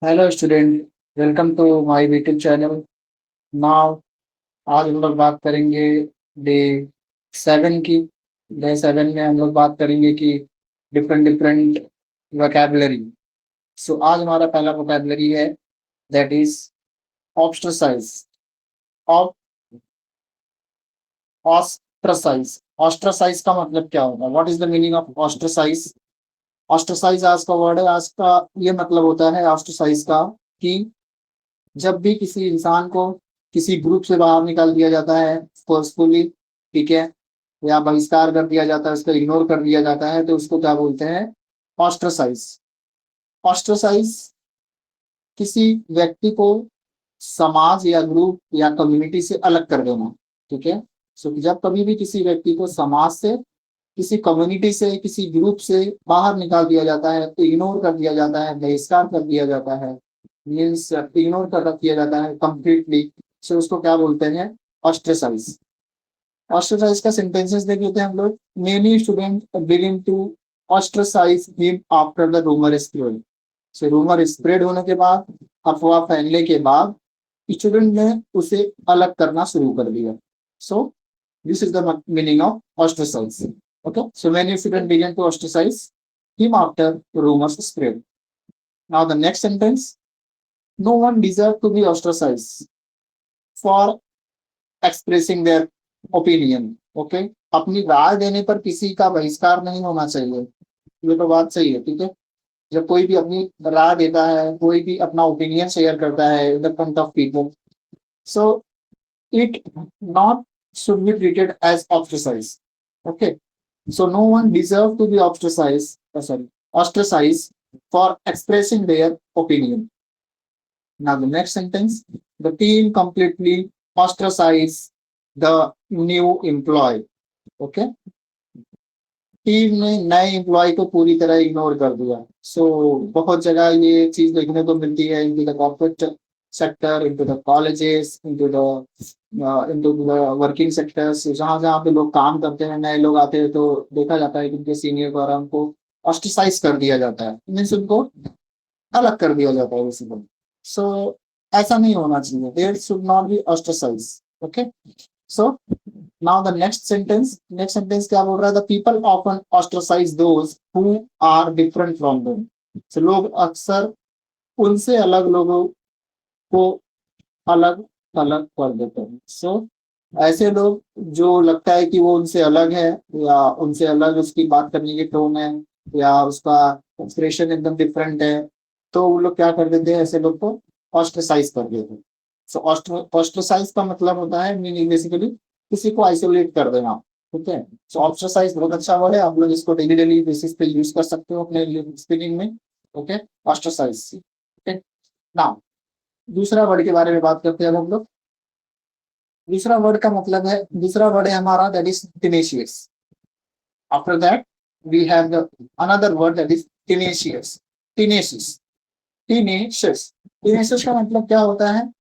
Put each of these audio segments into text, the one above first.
Hello student, welcome to my YouTube channel. Now आज हम लोग बात करेंगे डे 7 की। डे 7 में हम लोग बात करेंगे कि डिफरेंट डिफरेंट वोकैबुलरी। सो आज हमारा पहला वोकैबुलरी है, that is ostracise. Of ostracise. Ostracise का मतलब क्या होगा? What is the meaning of ostracise? Ostracise आज का वर्ड है। आज का ये मतलब होता है ऑस्ट्रसाइज का कि जब भी किसी इंसान को किसी ग्रुप से बाहर निकाल दिया जाता है फोर्सफुली, ठीक है, या बहिष्कार कर दिया जाता है, उसको इग्नोर कर दिया जाता है, तो उसको क्या बोलते हैं? ऑस्ट्रसाइज। ऑस्ट्रसाइज किसी व्यक्ति को समाज या ग्रुप या कम्युनिटी से अलग कर देना, ठीक है। सो जब कभी भी किसी व्यक्ति को समाज से, किसी कम्युनिटी से, किसी ग्रुप से बाहर निकाल दिया जाता है, तो इग्नोर कर दिया जाता है, बहिष्कार कर दिया जाता है, मीन्स इग्नोर कर दिया जाता है कंप्लीटली, सो उसको क्या बोलते हैं? ऑस्ट्रेसाइज। ऑस्ट्रेसाइज का सेंटेंसेस देख लेते हैं हम लोग। Many student begin to ostracise him after the rumour spread. So rumour spread होने के बाद, अफवाह फैलने के बाद, स्टूडेंट ने उसे अलग करना शुरू कर दिया। So this is the meaning of ostracise. Okay, so many students began to ostracize him after rumors spread. Now the next sentence: no one deserved to be ostracized for expressing their opinion. Okay, अपनी राय देने पर किसी का बहिष्कार नहीं होना चाहिए। ये तो बात सही है, ठीक है। जब कोई भी अपनी राय देता है, कोई भी अपना ओपिनियन शेयर करता है in the front of people, so it not should be treated as ostracized. Okay, so no one deserve to be ostracized, ostracized for expressing their opinion. Now the next sentence: the team completely ostracized the new employee. Okay, team ने नए employ को पूरी तरह ignore कर दिया। सो बहुत जगह ये चीज देखने को मिलती है, into the corporate sector, into the colleges, into the working sectors, जहाँ जहाँ पे लोग काम करते हैं, नए लोग आते हैं, तो देखा जाता है कि उनके सीनियर द्वारा उनको ऑस्ट्रिसाइज कर दिया जाता है, मीन्स उनको अलग कर दिया जाता है बेसिकली। सो ऐसा नहीं होना चाहिए, there should not be ostracise. Okay, so now the next sentence क्या बोल रहा है? The people often ostracise those who are different from them. So लोग अक्सर उनसे अलग लोगों को अलग अलग कर देते हैं। सो ऐसे लोग जो लगता है कि वो उनसे अलग है, या उनसे अलग उसकी बात करने की टोन है, या उसका एक्सप्रेशन एकदम डिफरेंट है, तो वो लोग क्या कर देते हैं? ऐसे लोग को ऑस्ट्रसाइज कर देते हैं। सो ऑस्ट्रसाइज का मतलब होता है मीनिंग बेसिकली किसी को आइसोलेट कर देना, ठीक है। सो ऑस्ट्रसाइज बहुत अच्छा वर्ड है, आप लोग इसको डेली डेली बेसिस पे यूज कर सकते हो अपने स्पीकिंग में। Okay, ostracise. ओके, नाउ दूसरा वर्ड के बारे में बात करते हैं अब हम लोग। दूसरा वर्ड का मतलब है, दूसरा वर्ड है हमारा, that is tenacious. After that we have the another word that is tenacious. Tenacious, tenacious. Tenacious का मतलब क्या होता है?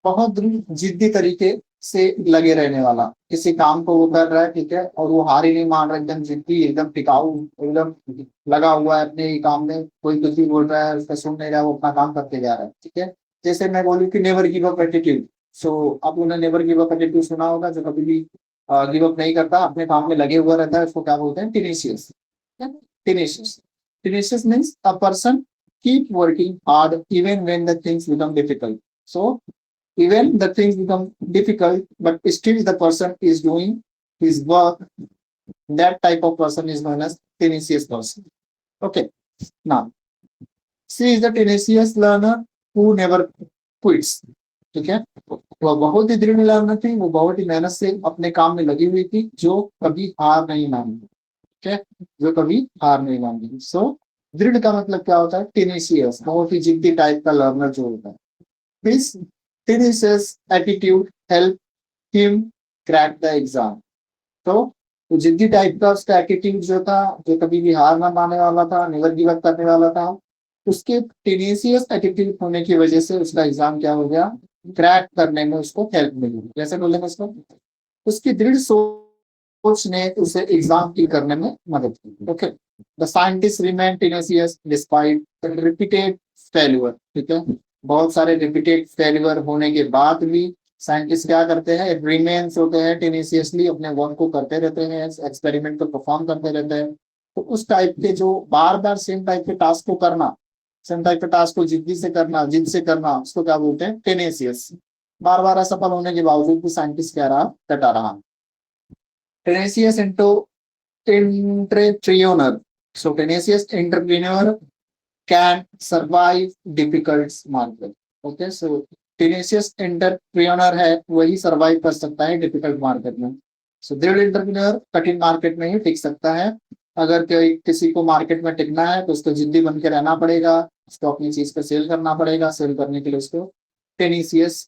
बहुत जिद्दी तरीके से लगे रहने वाला। किसी काम को वो कर रहा है, ठीक है, और वो हार ही नहीं मान रहा, एकदम जिद्दी, एकदम टिकाऊ, एकदम लगा हुआ है अपने ही काम में। कोई कुछ भी बोल रहा है उसका सुन नहीं रहा, वो अपना काम करते जा रहा है, ठीक है। जैसे मैं बोलूँ कि नेवर गिव अप एटीट्यूड। सो अब उन्होंने नेवर गिव अप एटीट्यूड सुना होगा, जो कभी भी गिव अप नहीं करता, अपने काम में लगे हुआ रहता है, उसको क्या बोलते हैं? Tenacious. Tenacious, tenacious means a person keep working hard even when the things become difficult. So even the things become difficult, but still the person is doing his work. That type of person is known as tenacious person. Okay, now she is the tenacious learner who never quits. ठीक है, वह बहुत ही दृढ़ learner थी, वो बहुत ही मेहनत से अपने काम में लगी हुई थी, जो कभी हार नहीं मानी। ठीक है, जो कभी हार नहीं मानी। सो दृढ़ का मतलब क्या होता है? टेनेशियस, बहुत ही जिद्दी टाइप का लर्नर जो होता है। His tenacious attitude helped him crack the exam. तो जिद्दी टाइप का उसका एटीट्यूड जो था, जो कभी भी हार ना मानने वाला था, नेवर गिव अप करने वाला था, उसके टेनेशियस एटीट्यूड होने की वजह से उसका एग्जाम क्या हो गया? क्रैक करने में उसको हेल्प मिली। जैसे बोलेंगे उसको, उसकी दृढ़ सोच ने उसे एग्जाम की करने में मदद की। Okay, the scientist remain tenacious despite repeated failure, ठीक है, बहुत सारे रिपीटेड फेल्यूर होने के बाद भी साइंटिस्ट क्या करते हैं, रिमेन्स होते हैं टेनेसियसली, अपने वर्क को करते रहते हैं, एक्सपेरिमेंट को परफॉर्म करते रहते हैं। तो उस टाइप के जो बार बार सेम टाइप के टास्क को करना, सेम टाइप के टास्क को जिद्दी से करना, जिद से करना, उसको क्या बोलते हैं, टेनेसियस। बार बार असफल होने के बावजूद भी साइंटिस्ट क्या रहा, डटा रहा। टेनेसियस into entrepreneur. So tenacious entrepreneur can survive difficult market. Okay, so tenacious entrepreneur है वही survive कर सकता है difficult market में. So दृढ़ entrepreneur कठिन मार्केट में ही टिक सकता है। अगर कोई किसी को मार्केट में टिकना है तो उसको जिद्दी बन के रहना पड़ेगा, उसको अपनी चीज को सेल करना पड़ेगा, सेल करने के लिए उसको टेनिसियस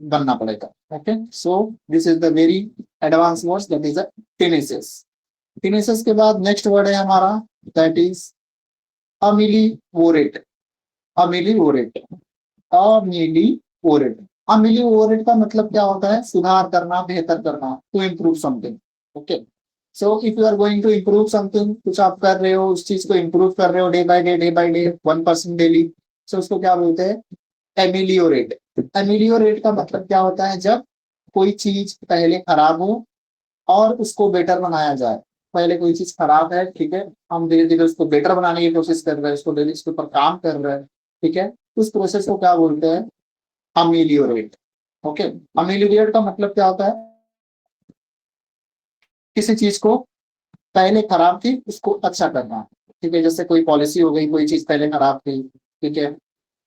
बनना पड़ेगा। Okay, so this is the very advance words, that is tenacious. Tenacious के बाद नेक्स्ट वर्ड है हमारा, दैट इज अमिलीवोरेट। अमिलीवोरेट, अमिलीवोरेट। अमिलीवोरेट का मतलब क्या होता है, सुधार करना, बेहतर करना, to improve something. Okay, so if you are going to improve something, कुछ आप कर रहे हो, उस चीज को इम्प्रूव कर रहे हो डे बाय डे 1% डेली, सो उसको क्या बोलते हैं, एमिलियोरेट। एमिलियोरेट का मतलब क्या होता है, जब कोई चीज पहले खराब हो और उसको बेटर बनाया जाए। पहले कोई चीज खराब है, ठीक है, हम धीरे धीरे उसको बेटर बनाने की कोशिश कर रहे हैं, उसको डेली उसके ऊपर काम कर रहे हैं, ठीक है, उस प्रोसेस को क्या बोलते हैं, अमिलियोरेट। ओके, अमिलियोरेट का मतलब क्या होता है, किसी चीज को पहले खराब थी उसको अच्छा करना, ठीक है, जैसे कोई पॉलिसी हो गई, कोई चीज पहले खराब थी, ठीक है,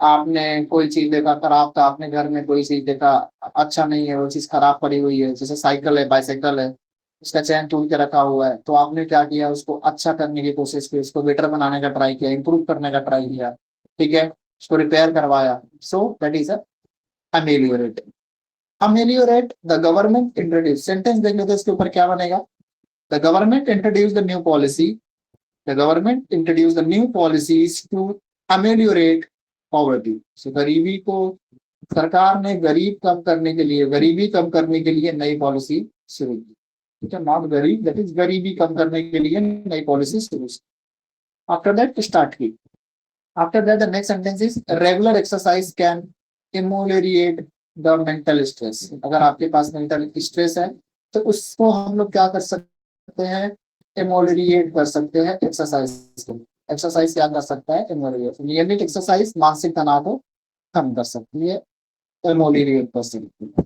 आपने कोई चीज देखा खराब था, आपने घर में कोई चीज देखा अच्छा नहीं है, वो चीज खराब पड़ी हुई है, जैसे साइकिल है, बाइसाइकिल है, उसका चैन टूट के रखा हुआ है, तो आपने क्या किया, उसको अच्छा करने की कोशिश की, उसको बेटर बनाने का ट्राई किया, इंप्रूव करने का ट्राई किया, ठीक है, उसको रिपेयर करवाया, so that is ameliorate. Ameliorate the government introduce, sentence देख लेते इसके ऊपर क्या बनेगा, the government introduce the new policy, the government introduced the new policies to ameliorate poverty. So गरीबी को, सरकार ने गरीब कम करने के लिए, गरीबी कम करने के लिए नई पॉलिसी शुरू की, ठीक है, नॉट गरीब, दैट इज गरीबी कम करने के लिए नई पॉलिसी शुरू की। आफ्टर दैट स्टार्ट की, after that the next sentence is regular exercise can ameliorate the mental stress. अगर आपके पास मेंटल स्ट्रेस है तो उसको हम लोग क्या कर सकते हैं, इमोलरिएट कर सकते हैं एक्सरसाइज को। एक्सरसाइज क्या कर सकता है, इमोलरिएट, नियमित एक्सरसाइज मानसिक तनाव को कम कर सकती है, इमोलरिएट कर सकती है।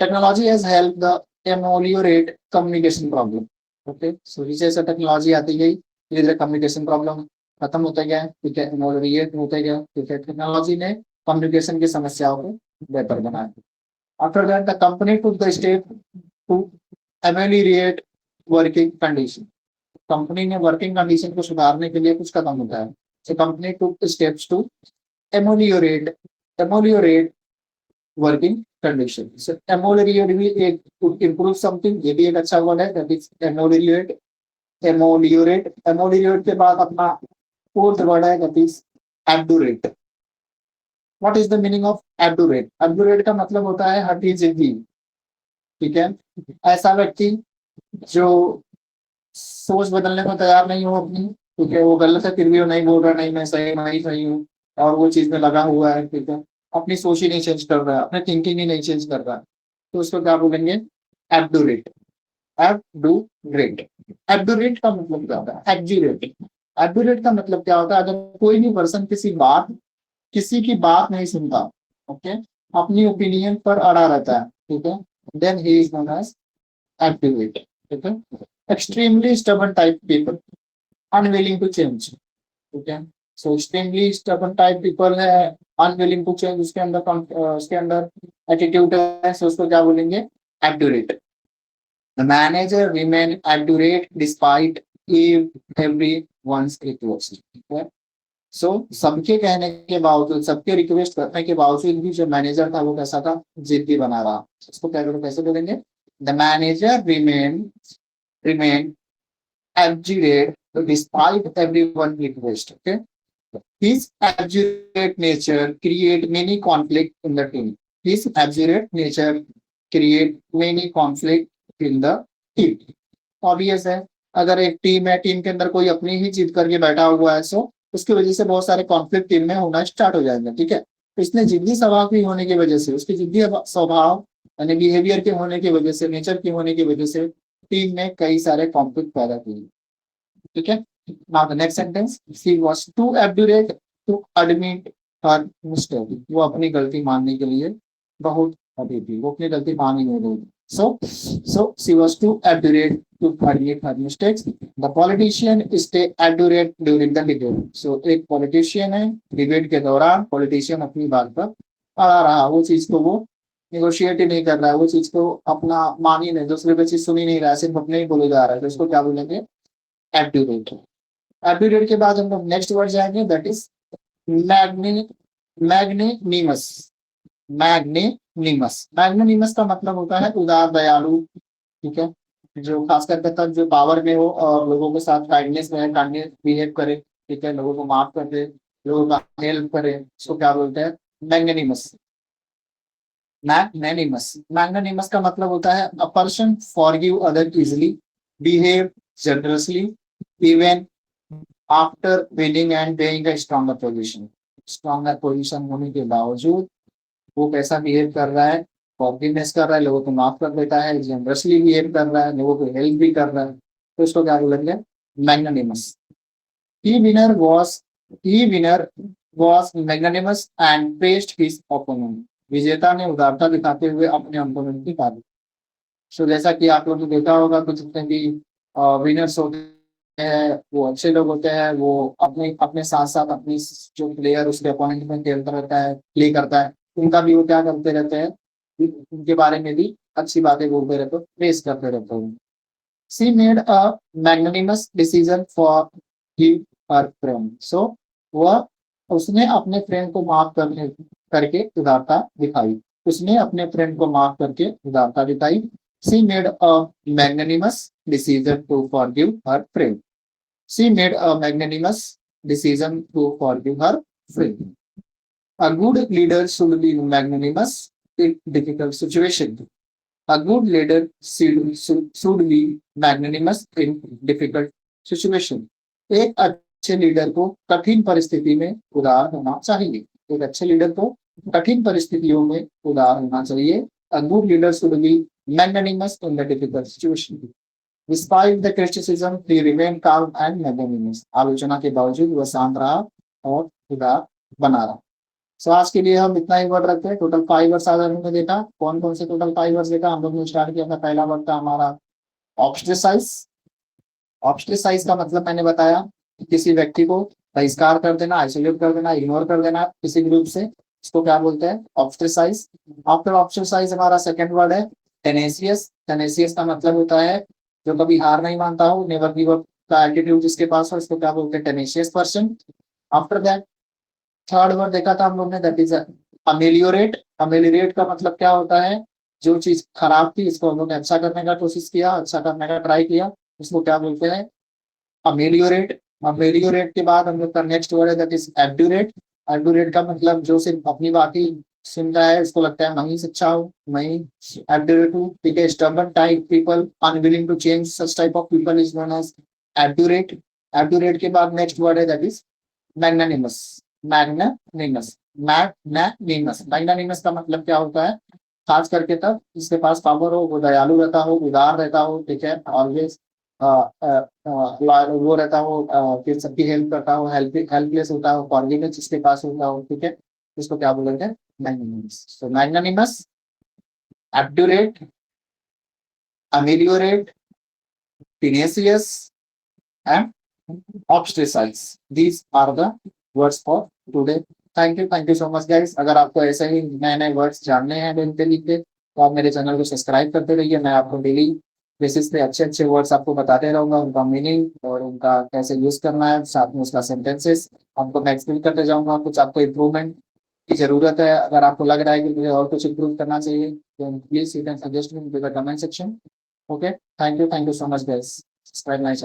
Technology has help the ameliorate communication problem. Okay, so जैसे टेक्नोलॉजी आती गई धीरे धीरे कम्युनिकेशन प्रॉब्लम खत्म होता गया, ठीक है, इमोलरिएट होते गया, ठीक है, टेक्नोलॉजी ने कम्युनिकेशन की समस्याओं को बेहतर बनाया। After that the company took the step to ameliorate working condition. Company ने वर्किंग कंडीशन को सुधारने के लिए कुछ कदम उठाया। So company took steps to ameliorate, ameliorate working condition. So ameliorate भी एक इम्प्रूव समथिंग, ये भी एक अच्छा वर्ड है, दैट इज एमोलियोरेट। एमोलियोरेट, एमोलियोरेट के बाद अपना फोर्थ वर्ड है, that is obdurate. What is the meaning of obdurate? Obdurate का मतलब होता है हटी जिद्दी, ठीक है, ऐसा व्यक्ति जो सोच बदलने को तैयार नहीं हो अपनी, ठीक है, वो गलत है फिर भी वो नहीं बोल रहा नहीं मैं सही, मैं ही सही हूँ, और वो चीज में लगा हुआ है, ठीक है, अपनी सोच ही नहीं चेंज कर रहा है, अपनी थिंकिंग ही नहीं चेंज कर रहा है, तो उसको क्या बोलेंगे, एब्डुरेट। एब्डुरेट, एब्डुरेट का मतलब क्या होता है, एब्जुरेट। एब्डुरेट का मतलब क्या होता है, अगर कोई भी पर्सन किसी की बात नहीं सुनता, ओके, अपनी ओपिनियन पर अड़ा रहता है, ठीक है, then he is known as obdurate, ठीक है। Extremely stubborn type people, unwilling to change, ठीक है, so extremely stubborn type people है, अनविलिंग टू चेंज, उसके अंदर एटीट्यूड है, सो उसको क्या बोलेंगे, obdurate. The manager remain obdurate despite everyone's request, ठीक है, सो सबके कहने के बावजूद, सबके रिक्वेस्ट करने के बावजूद भी जो मैनेजर था वो कैसा था, जिद्दी बना रहा। इसको कैसे बोलेंगे, the manager remain abjurate despite everyone's request. Okay, his abjurate nature create many conflict in the team. His abjurate nature create many conflict in the team. Obvious है, अगर एक टीम है, टीम के अंदर कोई अपनी ही जीत करके बैठा हुआ है, सो उसकी वजह से बहुत सारे कॉन्फ्लिक्ट टीम में होना स्टार्ट हो जाएंगे, ठीक है। तो इसने जिद्दी स्वभाव की होने की वजह से, उसकी जिद्दी स्वभाव यानी बिहेवियर के होने की वजह से, नेचर की होने की वजह से टीम में कई सारे कॉन्फ्लिक्ट पैदा किए, ठीक है। Now the next sentence, she was too obdurate to admit her mistake, वो अपनी गलती मानने के लिए बहुत अभी थी, वो अपनी गलती मान ही नहीं रही। So she was too accurate to admit her mistakes. The politician stay accurate during the debate. So एक politician है, डिबेट के दौरान politician अपनी बात पर अड़ा रहा, वो चीज को वो निगोशिएट ही नहीं कर रहा है, वो चीज को अपना मान ही नहीं, दूसरे पे चीज सुन ही नहीं रहा है, सिर्फ अपने ही बोले जा रहा है, तो इसको क्या बोलेंगे, एक्यूरेट। एक्यूरेट के बाद हम लोग नेक्स्ट वर्ड जाएंगे, दैट इज मैग्नी मैग्नेनिमस। मैग्नेनिमस, मैग्नेनिमस का मतलब होता है उदार, दयालु, ठीक है, जो खास करके तब जो पावर में हो और लोगों के साथ काइंडनेस में काइंडनेस बिहेव करे, ठीक है, लोगों को माफ कर दे, लोगों का हेल्प करे, उसको क्या बोलते हैं, मैग्नेनिमस। मैग्नेनिमस, मैग्नेनिमस का मतलब होता है a person forgive other easily, behave generously, even after winning and being a stronger position. Stronger position होने के बावजूद वो कैसा बिहेव कर रहा है, फॉरगिवनेस कर रहा है, लोगों को माफ कर देता है, जनरसली बिहेव कर रहा है, लोगों को हेल्प भी कर रहा है, तो इसको क्या बोलेंगे, magnanimous. He winner was he winner was magnanimous and praised his opponent. विजेता ने उदारता दिखाते हुए अपने ओपोनेंट की तारीफ। सो जैसा कि आप लोगों ने देखा होगा कि जितने भी विनर्स होते हैं वो अच्छे लोग होते हैं, वो अपने अपने साथ साथ अपनी जो प्लेयर उसके अपोनेंट में खेलता रहता है, प्ले करता है, उनका भी वो क्या करते रहते हैं, उनके बारे में भी अच्छी बातें बोलते रहते हैं, प्रेस करते रहते हैं। She made a magnanimous decision for give her friend. So वह उसने अपने फ्रेंड को माफ करने करके उदारता दिखाई, उसने अपने फ्रेंड को माफ करके उदारता दिखाई। She made a magnanimous decision to forgive her friend. She made a magnanimous decision to forgive her friend. A good leader should be magnanimous in difficult situation. A good leader should be magnanimous in difficult situation. एक अच्छे leader को कठिन परिस्थिति में उदार होना चाहिए। एक अच्छे लीडर को कठिन परिस्थितियों में उदार होना चाहिए। A good leader should be magnanimous in the difficult situation. Despite the criticism, he remained calm and magnanimous. आलोचना के बावजूद वह शांत रहा और उदार बना रहा। सो आज के लिए हम इतना ही वर्ड रखते हैं। टोटल 5 वर्ड्स आज हमने देखा। कौन कौन से टोटल 5 वर्ड्स देखा, हम लोग ने स्टार्ट किया था। पहला वर्ड था हमारा ऑस्ट्रेसाइज। ऑस्ट्रेसाइज का मतलब मैंने बताया कि किसी व्यक्ति को बहिष्कार कर देना, आइसोलेट कर देना, इग्नोर कर देना किसी ग्रुप से, इसको क्या बोलते हैं, ऑस्ट्रेसाइज। आफ्टर ऑस्ट्रेसाइज हमारा सेकंड वर्ड है टेनेसियस। टेनेसियस का मतलब होता है जो कभी हार नहीं मानता हो, नेवर गिव अप का एटीट्यूड जिसके पास हो, इसको क्या बोलते हैं, tenacious person. After that third word देखा था हम लोग ने, दैट इज अमेलियोरेट। अमेलियोरेट का मतलब क्या होता है, जो चीज खराब थी इसको हम लोग ने अच्छा करने का कोशिश किया, अच्छा करने का ट्राई किया, उसको क्या बोलते हैं, अमेलियोरेट। अमेलियोरेट के बाद हम लोग का नेक्स्ट वर्ड है दैट इज एब्ड्यूरेट। एब्ड्यूरेट का मतलब जो सिर्फ अपनी बात ही सुन रहा है, इसको लगता है मैं ही सच्चा हूँ, मैं ही एब्ड्यूरेट हूँ, ठीक है। Stubborn type people unwilling to change, such type of people is known as obdurate. Obdurate के बाद नेक्स्ट वर्ड है that is magnanimous. Magnanimous, magnanimous, magnanimous का मतलब क्या होता है, खास करके तब जिसके पास पावर हो, वो दयालु रहता हो, उदार रहता हो, ठीक है, ऑलवेज वो रहता हो, फिर सबकी हेल्प करता हो, हेल्पलेस होता हो, फॉरगिवनेस जिसके पास होता हो, ठीक है, इसको क्या बोलेंगे, magnanimous. So magnanimous, obdurate, ameliorate, tenacious and ostracise. These are the words for today. Thank you so much guys. अगर आपको ऐसे ही नए नए वर्ड्स जानने हैं डेली लिखते, तो आप मेरे चैनल को सब्सक्राइब करते रहिए। मैं आपको डेली बेसिस पे अच्छे अच्छे वर्ड्स आपको बताते रहूंगा, उनका मीनिंग और उनका कैसे यूज करना है, साथ में उसका सेंटेंसेस आपको मैं एक्सप्लेन करते जाऊंगा। कुछ आपको इम्प्रूवमेंट की जरूरत है, अगर आपको लग रहा है कि मुझे और कुछ इम्प्रूव करना चाहिए, तो please you can suggest me in the comment section. Okay, thank you so much guys. Subscribe my channel.